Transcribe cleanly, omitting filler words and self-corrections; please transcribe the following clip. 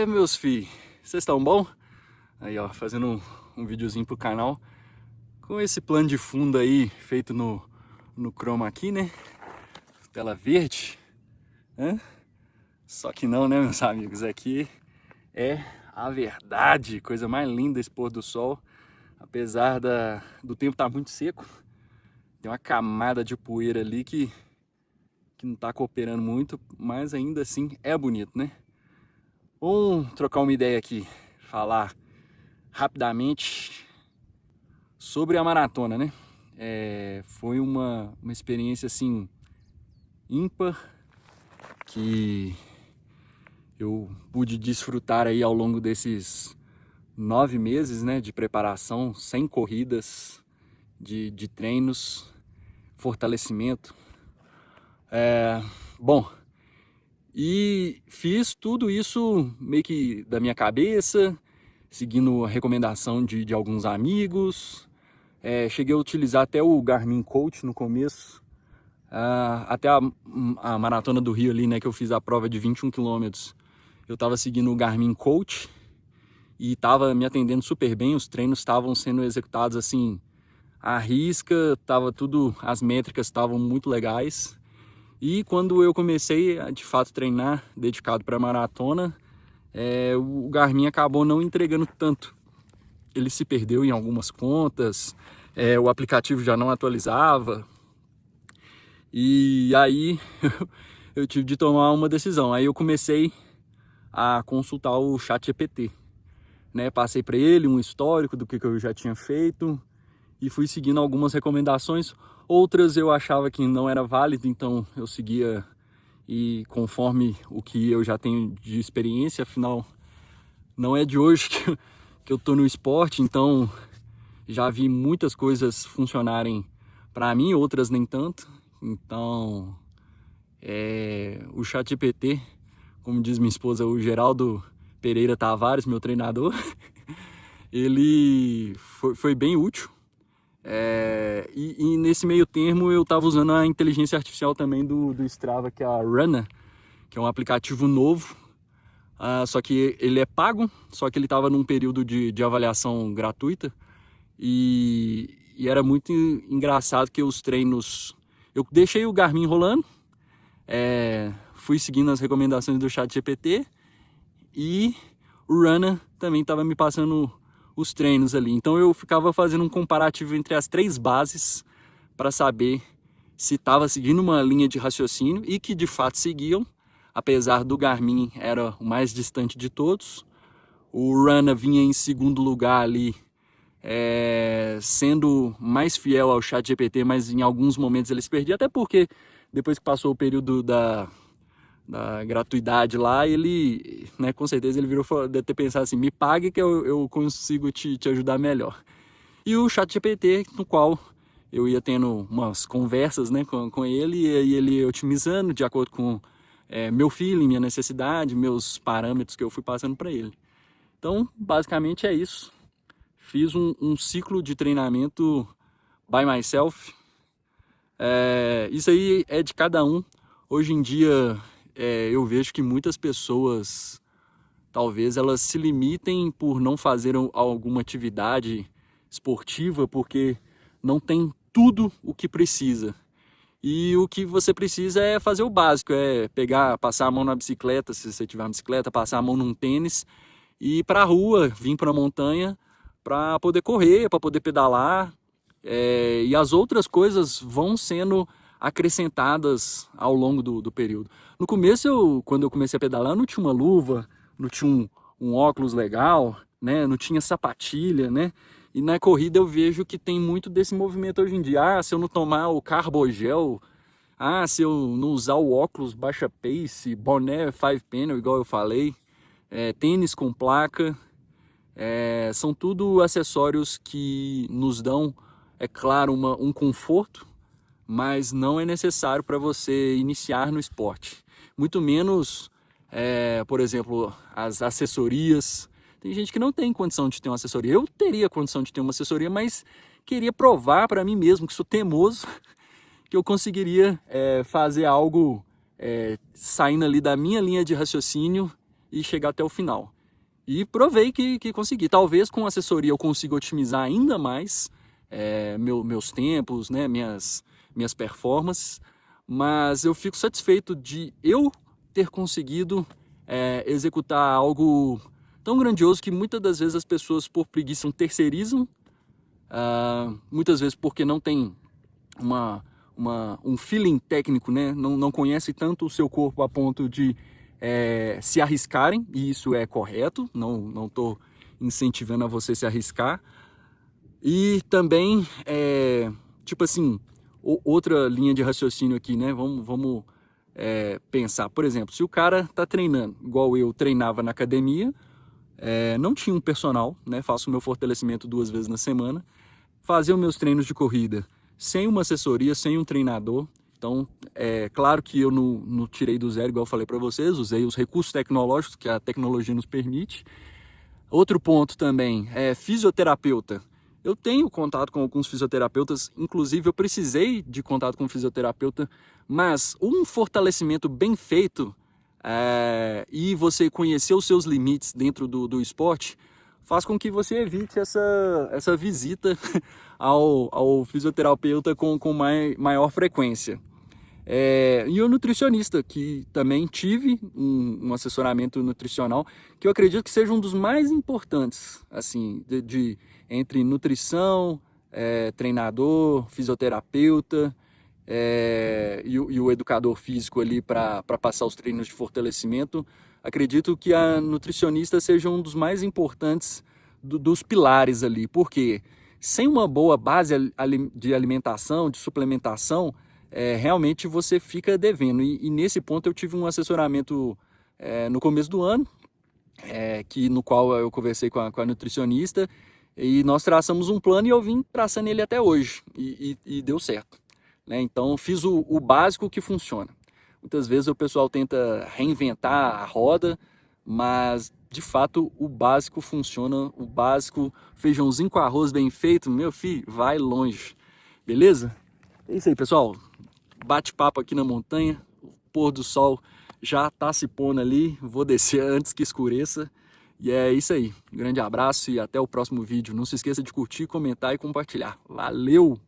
Meus filhos, vocês estão bom? Aí, ó, fazendo um videozinho pro canal com esse plano de fundo aí feito no chroma aqui, né? Tela verde. Só que não, né, meus amigos? Aqui é a verdade, coisa mais linda esse pôr do sol. Apesar do tempo estar muito seco, tem uma camada de poeira ali que não tá cooperando muito, mas ainda assim é bonito, né? Vamos trocar uma ideia aqui, falar rapidamente sobre a maratona, né? Foi uma experiência assim ímpar que eu pude desfrutar aí ao longo desses 9 meses, né, de preparação, 100 corridas, de treinos, fortalecimento. Bom, e fiz tudo isso meio que da minha cabeça, seguindo a recomendação de alguns amigos. Cheguei a utilizar até o Garmin Coach no começo, até a maratona do Rio ali, né, que eu fiz a prova de 21 quilômetros. Eu estava seguindo o Garmin Coach e estava me atendendo super bem, os treinos estavam sendo executados assim à risca, as métricas estavam muito legais. E quando eu comecei a de fato treinar dedicado para a maratona, o Garmin acabou não entregando tanto. Ele se perdeu em algumas contas, o aplicativo já não atualizava, e aí eu tive de tomar uma decisão. Aí eu comecei a consultar o ChatGPT, né? Passei para ele um histórico do que eu já tinha feito e fui seguindo algumas recomendações. Outras eu achava que não era válido, então eu seguia e conforme o que eu já tenho de experiência. Afinal, não é de hoje que eu tô no esporte, então já vi muitas coisas funcionarem para mim, outras nem tanto. Então, o ChatGPT, como diz minha esposa, o Geraldo Pereira Tavares, meu treinador, ele foi bem útil. E nesse meio termo eu estava usando a inteligência artificial também do Strava, que é a Runner, que é um aplicativo novo. Só que ele é pago, só que ele estava num período de avaliação gratuita. E era muito engraçado que os treinos... Eu deixei o Garmin rolando, fui seguindo as recomendações do ChatGPT e o Runner também estava me passando os treinos ali. Então eu ficava fazendo um comparativo entre as 3 bases para saber se estava seguindo uma linha de raciocínio, e que de fato seguiam, apesar do Garmin era o mais distante de todos. O Runner vinha em segundo lugar ali, sendo mais fiel ao ChatGPT, mas em alguns momentos ele se perdia, até porque depois que passou o período da gratuidade lá, ele, né, com certeza ele deve ter pensado assim: me pague que eu consigo te ajudar melhor. E o ChatGPT, no qual eu ia tendo umas conversas, né, com ele, e aí ele otimizando de acordo com meu feeling, minha necessidade, meus parâmetros que eu fui passando para ele. Então, basicamente é isso. Fiz um ciclo de treinamento by myself. Isso aí é de cada um. Hoje em dia, eu vejo que muitas pessoas, talvez elas se limitem por não fazer alguma atividade esportiva, porque não tem tudo o que precisa. E o que você precisa é fazer o básico, passar a mão na bicicleta, se você tiver uma bicicleta, passar a mão num tênis, e ir para a rua, vir para a montanha, para poder correr, para poder pedalar. E as outras coisas vão sendo acrescentadas ao longo do período. No começo, quando eu comecei a pedalar, eu não tinha uma luva, não tinha um óculos legal, né? Não tinha sapatilha, né? E na corrida eu vejo que tem muito desse movimento hoje em dia. Se eu não tomar o carbogel, se eu não usar o óculos baixa pace, boné 5 panel, igual eu falei, tênis com placa, são tudo acessórios que nos dão, é claro, um conforto, mas não é necessário para você iniciar no esporte. Muito menos, por exemplo, as assessorias. Tem gente que não tem condição de ter uma assessoria. Eu teria condição de ter uma assessoria, mas queria provar para mim mesmo, que sou teimoso, que eu conseguiria fazer algo saindo ali da minha linha de raciocínio e chegar até o final. E provei que consegui. Talvez com assessoria eu consiga otimizar ainda mais meus tempos, né, minhas performances, mas eu fico satisfeito de eu ter conseguido executar algo tão grandioso que muitas das vezes as pessoas por preguiça terceirizam, muitas vezes porque não tem um feeling técnico, né? Não conhece tanto o seu corpo a ponto de se arriscarem, e isso é correto, não estou incentivando a você se arriscar. E também, tipo assim, outra linha de raciocínio aqui, né? Vamos pensar, por exemplo, se o cara está treinando, igual eu treinava na academia, não tinha um personal, né? Faço meu fortalecimento 2 vezes na semana, fazia os meus treinos de corrida sem uma assessoria, sem um treinador. Então, claro que eu não tirei do zero, igual eu falei para vocês, usei os recursos tecnológicos que a tecnologia nos permite. Outro ponto também é fisioterapeuta. Eu tenho contato com alguns fisioterapeutas, inclusive eu precisei de contato com um fisioterapeuta, mas um fortalecimento bem feito e você conhecer os seus limites dentro do esporte faz com que você evite essa visita ao fisioterapeuta com maior frequência. E o nutricionista, que também tive um assessoramento nutricional, que eu acredito que seja um dos mais importantes, assim, entre nutrição, treinador, fisioterapeuta e o educador físico ali para passar os treinos de fortalecimento. Acredito que a nutricionista seja um dos mais importantes dos pilares ali, porque sem uma boa base de alimentação, de suplementação, realmente você fica devendo. E nesse ponto eu tive um assessoramento no começo do ano, no qual eu conversei com a nutricionista, e nós traçamos um plano e eu vim traçando ele até hoje, e deu certo, né? Então fiz o básico que funciona. Muitas vezes o pessoal tenta reinventar a roda, mas de fato o básico funciona, o básico, feijãozinho com arroz bem feito, meu filho, vai longe, beleza? É isso aí, pessoal. Bate-papo aqui na montanha, o pôr do sol já tá se pondo ali, vou descer antes que escureça. E é isso aí, um grande abraço e até o próximo vídeo. Não se esqueça de curtir, comentar e compartilhar. Valeu!